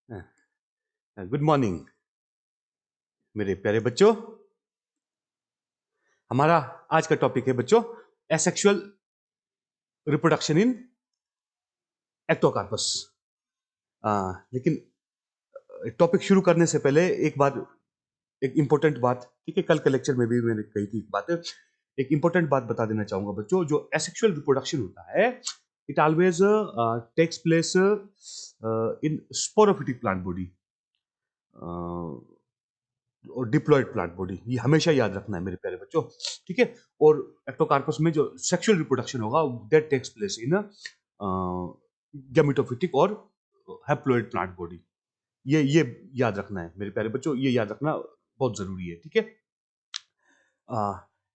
Good morning मेरे प्यारे बच्चों। हमारा आज का टॉपिक है बच्चों एसेक्सुअल रिप्रोडक्शन इन एक्टोकार्पस। लेकिन टॉपिक शुरू करने से पहले एक इंपॉर्टेंट बात, ठीक है, कल के लेक्चर में भी मैंने कही थी बात, एक इंपॉर्टेंट बात बता देना चाहूंगा बच्चों। जो एसेक्सुअल रिप्रोडक्शन होता है it always takes place in sporophytic plant body और डिप्लॉयड प्लांट बॉडी। ये हमेशा याद रखना है मेरे प्यारे बच्चों, ठीक है। और एक्टोकार्पस में जो सेक्सुअल रिप्रोडक्शन होगा that takes place in gametophytic और हैप्लॉयड प्लांट बॉडी। ये याद रखना है मेरे प्यारे बच्चों, ये याद रखना बहुत जरूरी है, ठीक है।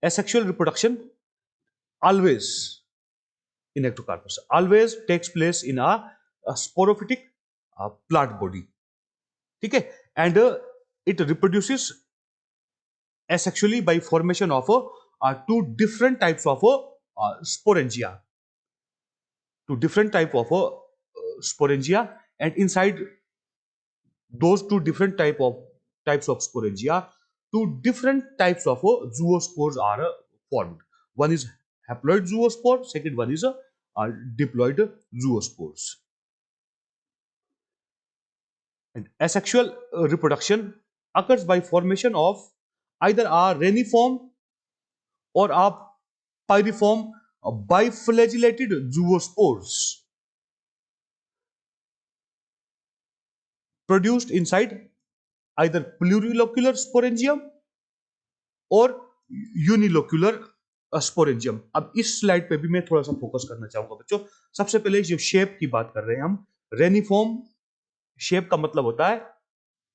Asexual reproduction always in Ectocarpus always takes place in a sporophytic plant body, ठीक है। And it reproduces asexually by formation of two different types of sporangia, sporangia, and inside those two different types of sporangia, two different types of zoospores are formed. One is haploid zoospore, second one is diploid zoospores. And asexual reproduction occurs by formation of either a reniform or a pyriform biflagellated zoospores produced inside either plurilocular sporangium और unilocular sporangium. अब इस slide पे भी मैं थोड़ा सा focus करना चाहूंगा बच्चों। सबसे पहले जो शेप की बात कर रहे हैं हम, रेनिफॉर्म शेप का मतलब होता है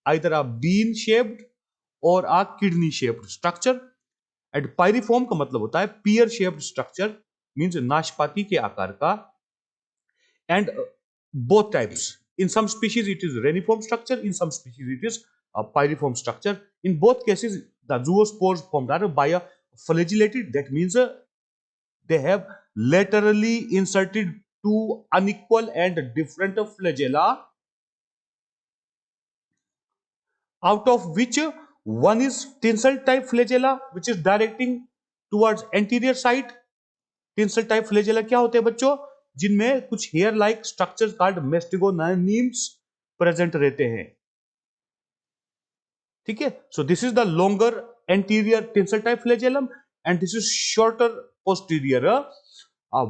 आइदर अ बीन शेप्ड और अ किडनी शेप्ड स्ट्रक्चर, एंड पायरिफॉर्म का मतलब होता है पियर शेप्ड स्ट्रक्चर, मींस नाशपाती के आकार का। And both types, in some species it is reniform structure, in some species it is a pyriform structure. In both cases the zoospores formed are bioflagellated, that means they have laterally inserted two unequal and different flagella, out of which one is tinsel type flagella which is directing towards anterior side. Tinsel type flagella क्या होते हैं बच्चों? जिनमें कुछ hair like structures called mastigonemes present रहते हैं, ठीक है। So this is the longer anterior tinsel type flagellum and this is shorter posterior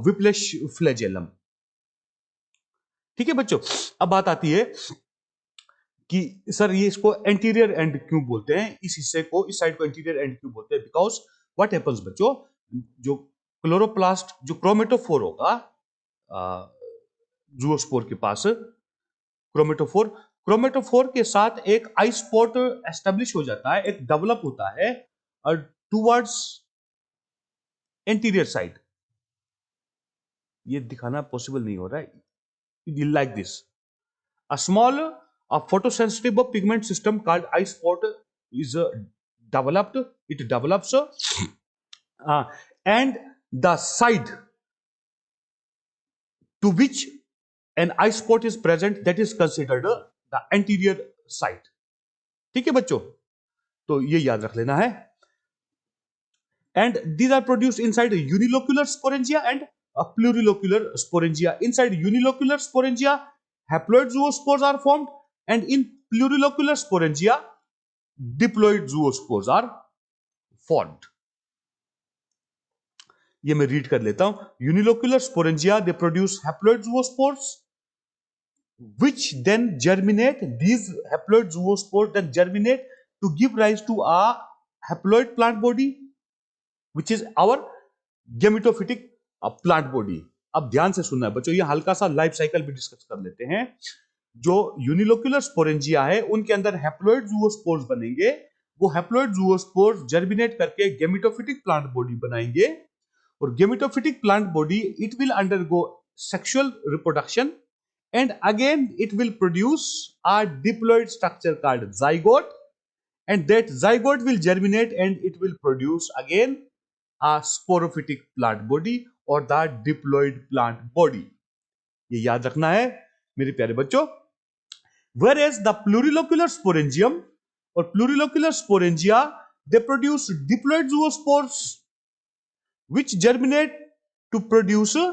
whiplash flagellum, ठीक है बच्चों। अब बात आती है कि सर ये इसको एंटीरियर एंड क्यों बोलते हैं, इस हिस्से को, इस साइड को एंटीरियर एंड क्यों बोलते हैं? बिकॉज व्हाट हैपेंस बच्चों, जो क्लोरोप्लास्ट, जो क्रोमेटोफोर होगा जूओस्पोर के पास, क्रोमेटोफोर, क्रोमेटोफोर के साथ एक आई स्पॉट एस्टेब्लिश हो जाता है, एक डेवलप होता है टुवर्ड्स एंटीरियर साइड। ये दिखाना पॉसिबल नहीं हो रहा है, like this a small photosensitive pigment system called eye spot is developed. It develops and the side to which an eye spot is present, that is considered the anterior side, ठीक है बच्चों। तो ये याद रख लेना है। And these are produced inside unilocular sporangia and plurilocular sporangia. Inside unilocular sporangia haploid zoospores are formed, and in plurilocular sporangia diploid zoospores are formed. ये मैं रीड कर लेता हूं। Unilocular sporangia they produce haploid zoospores which then germinate. These haploid zoospores then germinate to give rise to a haploid plant body which is our gametophytic plant body. अब ध्यान से सुनना है बच्चों, ये हल्का सा लाइफ साइकिल भी डिस्कस कर लेते हैं। जो यूनिलोक्यूलर स्पोरेंजिया है उनके अंदर हैप्लॉइड ज़ूओस्पोर्स बनेंगे, वो हैप्लॉइड ज़ूओस्पोर्स जर्मिनेट करके गेमेटोफिटिक प्लांट बॉडी बनाएंगे, और gametophytic plant body it will undergo sexual reproduction and again it will produce a diploid structure called zygote, and that zygote will germinate and it will produce again a sporophytic plant body or the diploid plant body. ये याद रखना है मेरे प्यारे बच्चों। Whereas the plurilocular sporangium or plurilocular sporangia, they produce diploid zoospores which germinate to produce a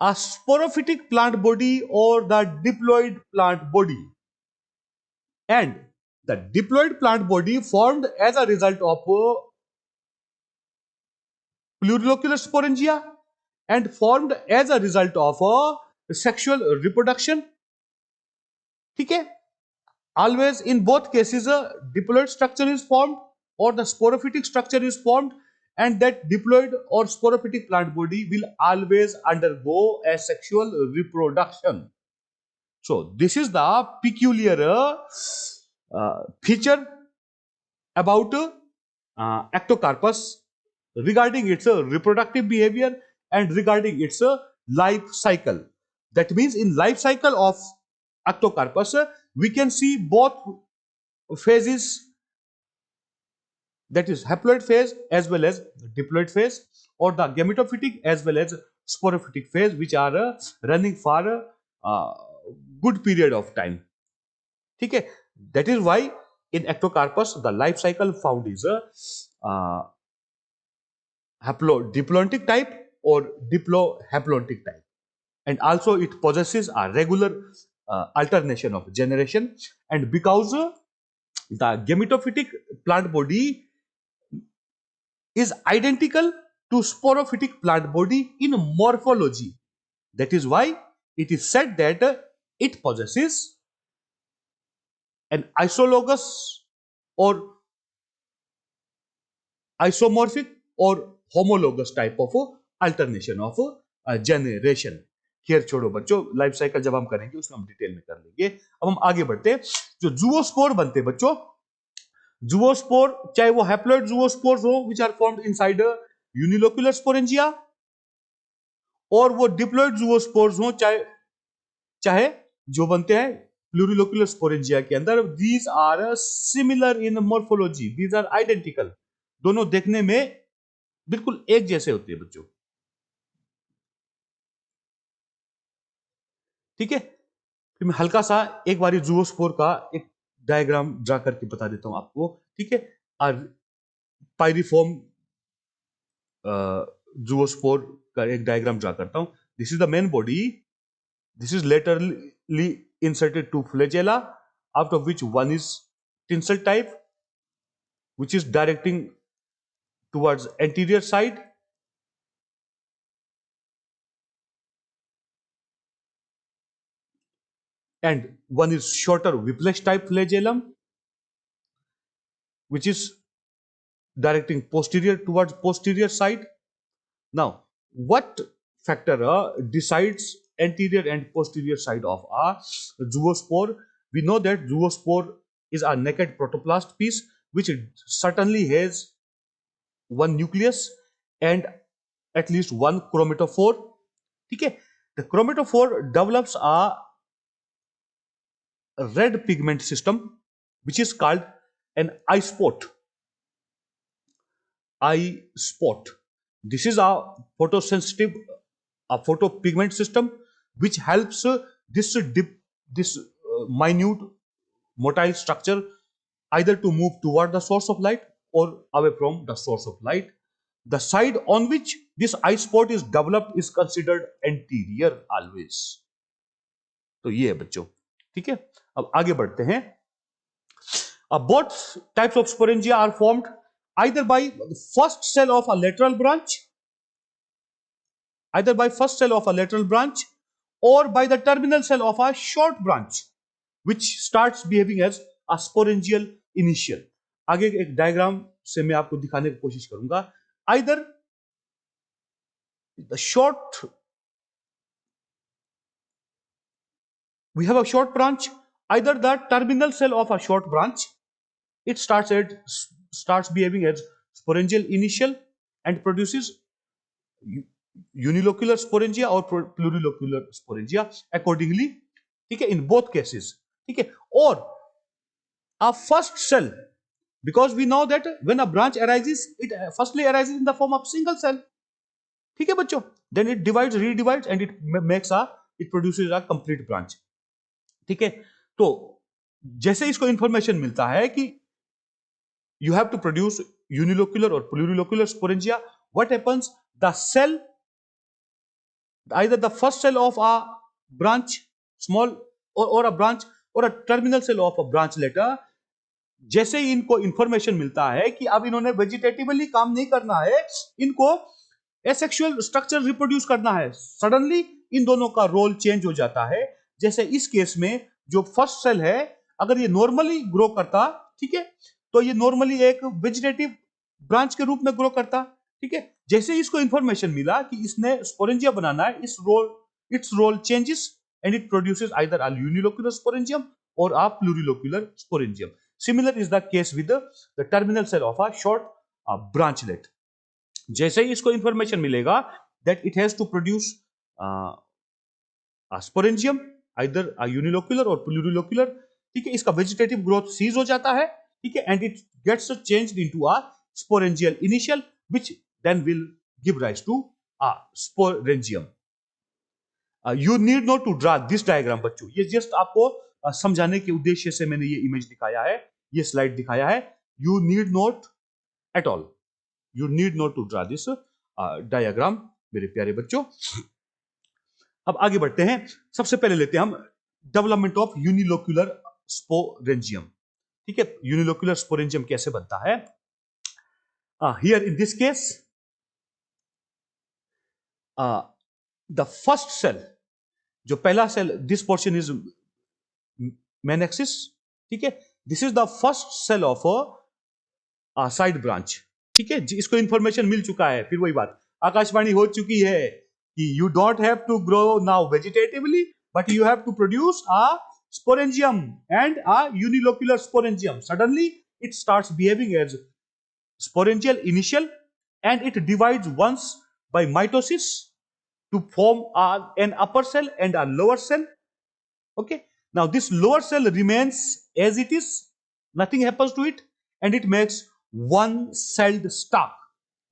sporophytic plant body or the diploid plant body. And the diploid plant body formed as a result of plurilocular sporangia and formed as a result of sexual reproduction. ठीक है? Always in both cases a diploid structure is formed or the sporophytic structure is formed, and that diploid or sporophytic plant body will always undergo asexual reproduction. So this is the peculiar feature about ectocarpus regarding its reproductive behavior and regarding its life cycle. That means in life cycle of ectocarpus we can see both phases, that is haploid phase as well as diploid phase, or the gametophytic as well as sporophytic phase, which are running for a good period of time. ठीक है? That is why in ectocarpus the life cycle found is a diplontic type or diplohaplontic type, and also it possesses a regular alternation of generation. And because the gametophytic plant body is identical to sporophytic plant body in morphology, that is why it is said that it possesses an isologous or isomorphic or homologous type of alternation of generation. खैर छोड़ो बच्चों, life cycle जब हम करेंगे उसमें हम detail में कर लेंगे. अब हम आगे बढ़ते हैं. जो जूओस्पोर बनते हैं बच्चों, जूओस्पोर चाहे वो हैप्लॉइड जूओस्पोर्स हो which are formed inside unilocular sporangia, और वो डिप्लॉइड जूओस्पोर्स हो चाहे जो बनते हैं प्लूरिलोक्युलर स्पोरेंजिया के अंदर. These are similar in morphology, these are identical. दोनों देखने में बिल्कुल एक जैसे होते हैं बच्चों. ठीक है? फिर मैं हल्का सा एक बारी जूओस्पोर का एक डायग्राम ड्रा करके बता देता हूं आपको. ठीक है? पायरिफॉर्म जूओस्पोर का एक डायग्राम ड्रा करता हूं. This is the main body. This is laterally inserted two flagella, out of which one is tinsel type, which is directing towards anterior side, and one is shorter whiplash type flagellum, which is directing posterior towards posterior side. Now, what factor decides anterior and posterior side of a zoospore? We know that zoospore is a naked protoplast piece which certainly has one nucleus and at least one chromatophore. Okay? The chromatophore develops a red pigment system which is called an eye spot. Eye spot. This is a photosensitive, a photopigment system which helps this minute motile structure either to move toward the source of light or away from the source of light. The side on which this eye spot is developed is considered anterior always. तो ये है बच्चों. ठीक है? अब आगे बढ़ते हैं. Both types of sporangia are formed either by the first cell of a lateral branch, or by the terminal cell of a short branch which starts behaving as a sporangial initial. आगे एक diagram से मैं आपको दिखाने की कोशिश करूंगा. Either the short, we have a short branch, either the terminal cell of a short branch, it starts behaving as sporangial initial and produces unilocular sporangia or plurilocular sporangia accordingly. ठीक है? In both cases. ठीक है? Or a first cell, because we know that when a branch arises, it firstly arises in the form of single cell. ठीक है बच्चों? Then it divides, redivides, and it produces a complete branch. ठीक है, तो जैसे इसको information मिलता है कि you have to produce unilocular or plurilocular sporangia, what happens, the cell, either the first cell of a branch, small, or a branch, or a terminal cell of a branch letter, जैसे ही इनको information मिलता है कि अब इन्होंने vegetatively काम नहीं करना है, इनको एसेक्सुअल स्ट्रक्चर रिप्रोड्यूस करना है, सडनली इन दोनों का रोल चेंज हो जाता है। जैसे इस केस में जो फर्स्ट सेल है, अगर ये नॉर्मली ग्रो करता, ठीक है, तो ये नॉर्मली एक वेजिटेटिव ब्रांच के रूप में ग्रो करता, ठीक है। जैसे इसको इंफॉर्मेशन मिला कि इसने स्पोरेंजिया बनाना है, its role changes and it produces either a unilocular sporangium or a plurilocular sporangium. Similar is the case with the terminal cell of a short branchlet. जैसे ही इसको इंफॉर्मेशन मिलेगा that it has to produce a sporangium, either a unilocular or plurilocular, ठीक है, इसका vegetative growth seize हो जाता है, ठीक है, and it gets changed into a sporangial initial which then will give rise to a sporangium. You need not to draw this diagram बच्चों, ये जस्ट आपको समझाने के उद्देश्य से मैंने ये इमेज दिखाया है, ये स्लाइड दिखाया है। You need not at all, you need not to draw this diagram मेरे प्यारे बच्चों। अब आगे बढ़ते हैं, सबसे पहले लेते हैं हम डेवलपमेंट ऑफ यूनिलोक्युलर स्पोरेंजियम, ठीक है। यूनिलोक्युलर स्पोरेंजियम कैसे बनता है? Here in this case the first cell, जो पहला cell, this portion is main axis, ठीक है, this is the first cell of a side branch, ठीक है। इसको इंफॉर्मेशन मिल चुका है, फिर वही बात आकाशवाणी हो चुकी है कि you don't have to grow now vegetatively but you have to produce a sporangium and a unilocular sporangium. Suddenly it starts behaving as sporangial initial and it divides once by mitosis to form an upper cell and a lower cell. Okay, now this lower cell remains as it is, nothing happens to it, and it makes one celled stalk.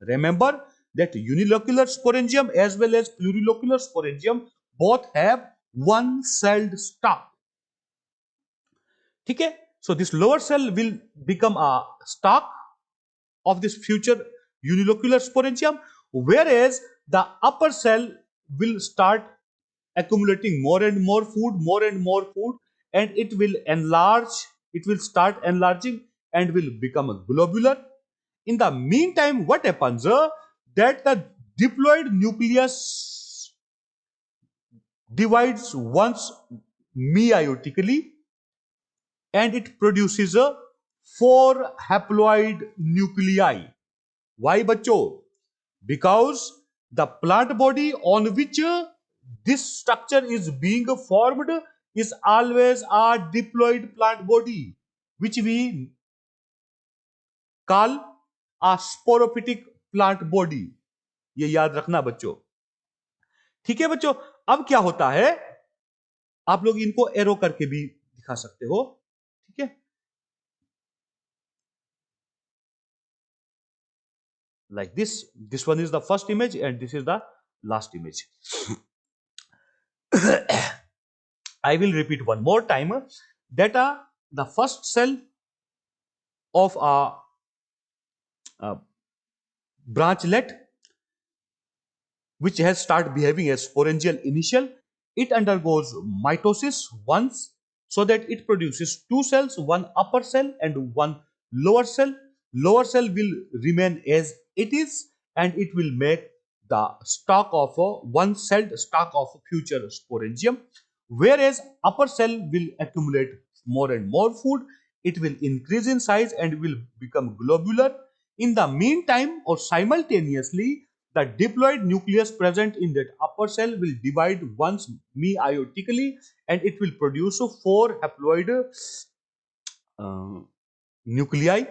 Remember that unilocular sporangium as well as plurilocular sporangium both have one celled stalk. ठीक है, so this lower cell will become a stalk of this future unilocular sporangium, whereas the upper cell will start accumulating more and more food, and it will enlarge, it will start enlarging and will become a globular. In the meantime, what happens, that the diploid nucleus divides once meiotically and it produces a 4 haploid nuclei. Why बच्चों? Because the plant body on which this structure is being formed is always a diploid plant body, which we call a sporophytic plant body. ये याद रखना बच्चों, ठीक है बच्चों। अब क्या होता है, आप लोग इनको एरो करके भी दिखा सकते हो, ठीक है, like this one is the first image and this is the last image. I will repeat one more time that the first cell of a branchlet which has started behaving as sporangial initial, it undergoes mitosis once so that it produces 2 cells, one upper cell and one lower cell. Lower cell will remain as it is and it will make the stalk of a one celled stalk of future sporangium, whereas upper cell will accumulate more and more food, it will increase in size and will become globular. In the meantime or simultaneously, the diploid nucleus present in that upper cell will divide once meiotically and it will produce 4 haploid nuclei,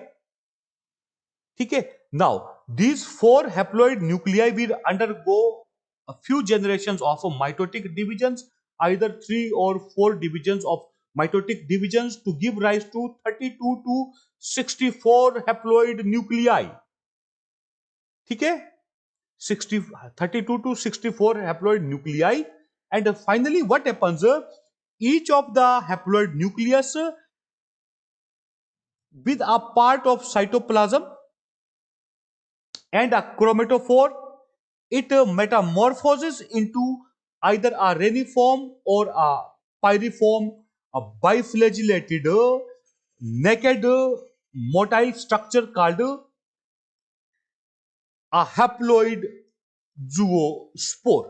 ठीक है। Now these 4 haploid nuclei will undergo a few generations of mitotic divisions, either 3 or 4 divisions of mitotic divisions to give rise to 32 to 64 haploid nuclei, ठीक है, 32 to 64 haploid nuclei. And finally what happens, each of the haploid nucleus with a part of cytoplasm and a chromatophore, it metamorphoses into either a reniform or a pyriform, a biflagellated, naked, motile structure called a haploid zoospore.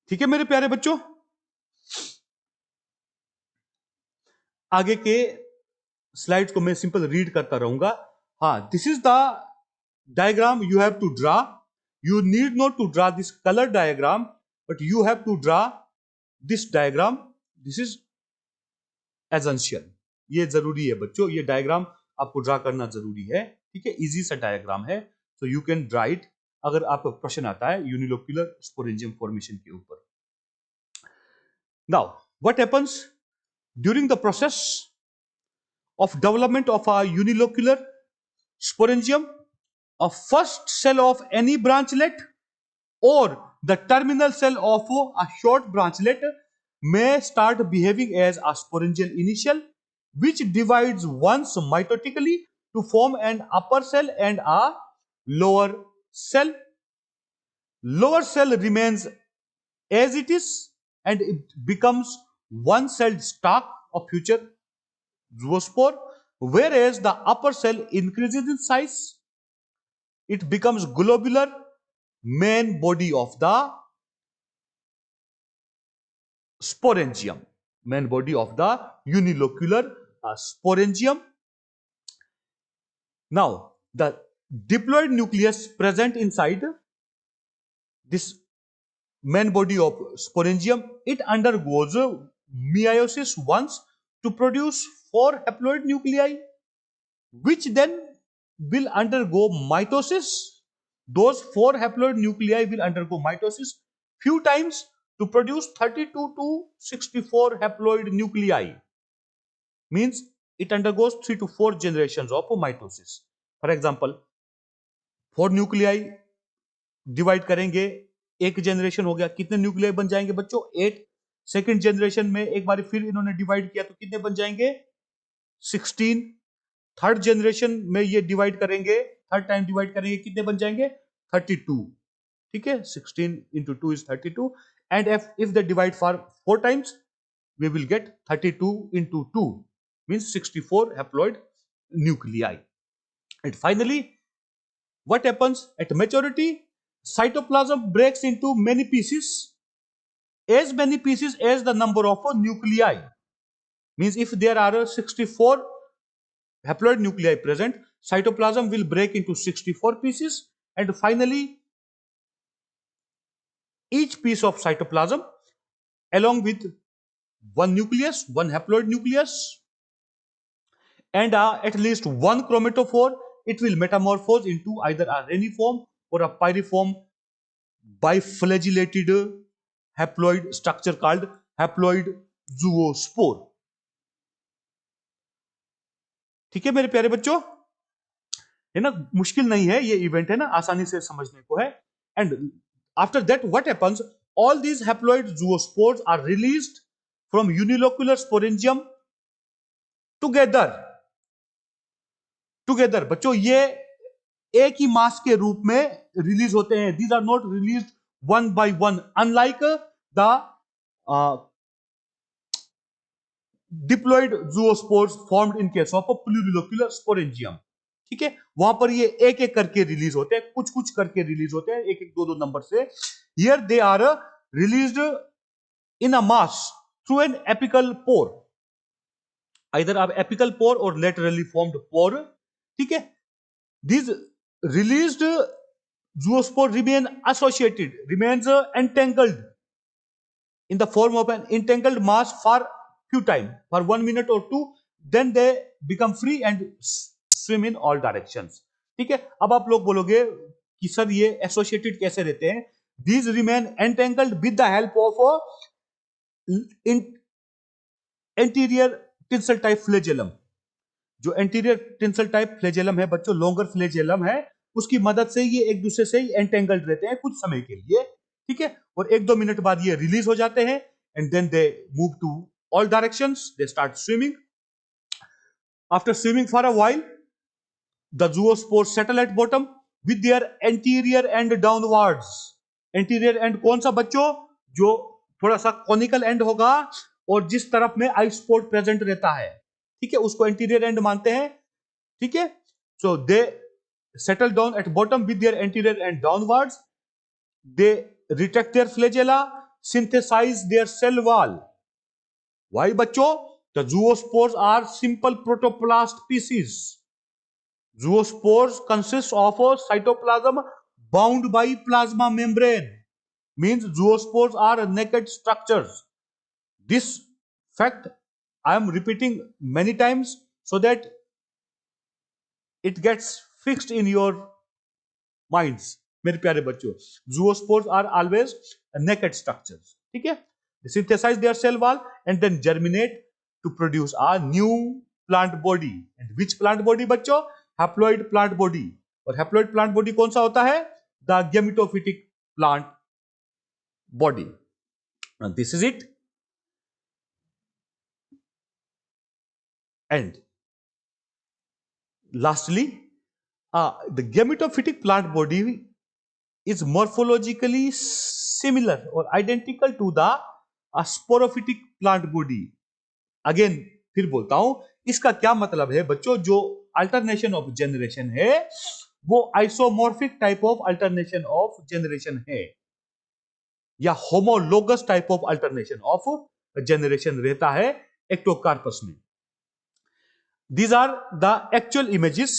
ठीक है मेरे प्यारे बच्चों, आगे के slides को मैं simple read करता रहूंगा. हाँ, this is the diagram you have to draw. You need not to draw this colour diagram, but you have to draw this diagram. This is essential. ये जरूरी है बच्चों, ये डायग्राम आपको ड्रा करना जरूरी है. ठीक है, इजी सा डायग्राम है, so you can draw it अगर आपको क्वेश्चन आता है यूनिलोक्युलर स्पोरेंजियम फॉर्मेशन के ऊपर. Now what happens during the process of development of a unilocular sporangium, a first cell of any branchlet or the terminal cell of a short branchlet may start behaving as a sporangial initial, which divides once mitotically to form an upper cell and a lower cell. Lower cell remains as it is and it becomes one-celled stalk of future zoospore, whereas the upper cell increases in size. It becomes globular main body of the sporangium, main body of the unilocular sporangium. Now the diploid nucleus present inside this main body of sporangium, it undergoes meiosis once to produce 4 haploid nuclei, which then will undergo mitosis. Those 4 haploid nuclei will undergo mitosis few times to produce 32 to 64 haploid nuclei. Means it undergoes 3 to 4 generations of mitosis. For example, 4 nuclei divide करेंगे, एक generation हो गया, कितने nuclei बन जाएंगे बच्चों? 8. Second generation में एक बार फिर इन्होंने डिवाइड किया तो कितने बन जाएंगे? 16. थर्ड जनरेशन में ये डिवाइड करेंगे, थर्ड टाइम डिवाइड करेंगे, कितने बन जाएंगे? 32. ठीक है, 16 into 2 is 32, and if they divide for 4 times we will get 32 into 2 means 64 haploid nuclei. And finally, what happens at maturity? Cytoplasm breaks into many pieces as the number of nuclei. Means if there are 64 haploid nuclei present, cytoplasm will break into 64 pieces, and finally each piece of cytoplasm along with one nucleus, one haploid nucleus, and at least one chromatophore, it will metamorphose into either a reniform or a pyriform biflagellated haploid structure called haploid zoospore. ठीक है मेरे प्यारे बच्चों, है ना, मुश्किल नहीं है ये इवेंट, है ना, आसानी से समझने को है. And after that what happens, all these haploid zoospores are released from unilocular sporangium together. बच्चों ये एक ही मास के रूप में रिलीज होते हैं. These are not released one by one, unlike the diploid zoospores formed in case of plurilocular sporangium. ठीक है, वहां पर ये एक एक करके रिलीज होते हैं, कुछ कुछ करके रिलीज होते हैं, एक एक दो दो नंबर से. Here they are released in a mass through an apical pore, either आप apical pore or laterally formed पोर. ठीक है, these released zoospore remains entangled in the form of an entangled mass for few time, for 1 minute or 2, then they become free and swim in all directions. ठीक है, अब आप लोग बोलोगे कि sir ये एसोसिएटेड कैसे रहते हैं? These remain entangled with the help of anterior tinsel type flagellum. जो एंटीरियर टिंसल टाइप फ्लैजेलम है बच्चों, लॉन्गर फ्लैजेलम है, उसकी मदद से ये एक दूसरे से एंटेंगल्ड रहते हैं कुछ समय के लिए. ठीक है, और 1-2 मिनट बाद ये रिलीज हो जाते हैं and then they move to all directions, they start swimming. After swimming for a while, the zoospores settle at bottom with their anterior end downwards. Anterior end कौन सा बच्चों? जो थोड़ा सा कॉनिकल एंड होगा और जिस तरफ में आई स्पॉट प्रेजेंट रहता है, ठीक है, उसको एंटीरियर एंड मानते हैं. ठीक है, सो दे settle down at bottom with their anterior end downwards. They retract their flagella, synthesize their cell wall. Why बच्चों? The zoospores are simple protoplast pieces. Zoospores consist of a cytoplasm bound by plasma membrane. Means zoospores are naked structures. This fact I am repeating many times so that it gets fixed in your minds. मेरे प्यारे बच्चों, zoospores are always naked structures. ठीक है? They synthesize their cell wall and then germinate to produce a new plant body. And which plant body बच्चों? Haploid plant body. और haploid plant body कौन सा होता है? The gametophytic plant body. And this is it. And lastly, the gametophytic plant body is morphologically similar or identical to the sporophytic plant body. Again, फिर बोलता हूं, इसका क्या मतलब है बच्चों? जो अल्टरनेशन ऑफ जेनरेशन है वो isomorphic type of alternation of generation है या homologous type of alternation of generation रहता है एक्टोकार्पस में. These are the actual images.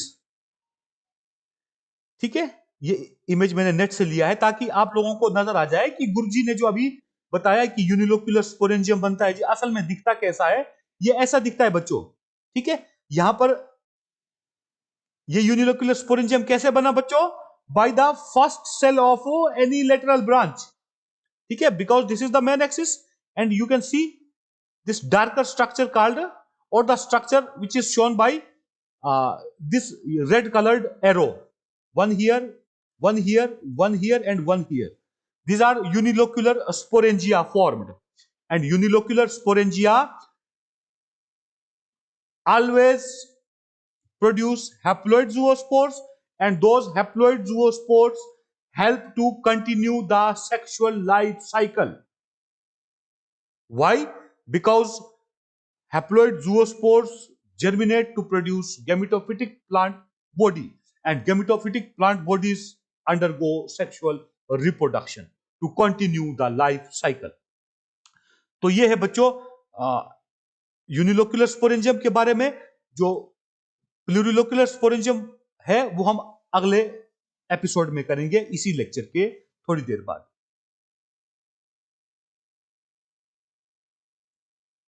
ठीक है, ये इमेज मैंने नेट से लिया है ताकि आप लोगों को नजर आ जाए कि गुरुजी ने जो अभी बताया कि यूनिलोक्युलर स्पोरेंजियम बनता है जी, असल में दिखता कैसा है. ये ऐसा दिखता है बच्चों. ठीक है, यहां पर ये यूनिलोक्युलर स्पोरेंजियम कैसे बना बच्चों? By the first cell of any lateral branch. ठीक है, because this is the main axis and you can see this darker structure called और the structure which is shown by this red coloured arrow. One here, one here, one here, and one here. These are unilocular sporangia formed. And unilocular sporangia always produce haploid zoospores, and those haploid zoospores help to continue the sexual life cycle. Why? Because haploid zoospores germinate to produce gametophytic plant body. And gametophytic plant bodies undergo sexual reproduction to continue the life cycle. तो ये है बच्चों यूनिलोक्युलर sporangium के बारे में. जो प्लूरिलोक्युलर sporangium है वो हम अगले एपिसोड में करेंगे इसी लेक्चर के थोड़ी देर बाद.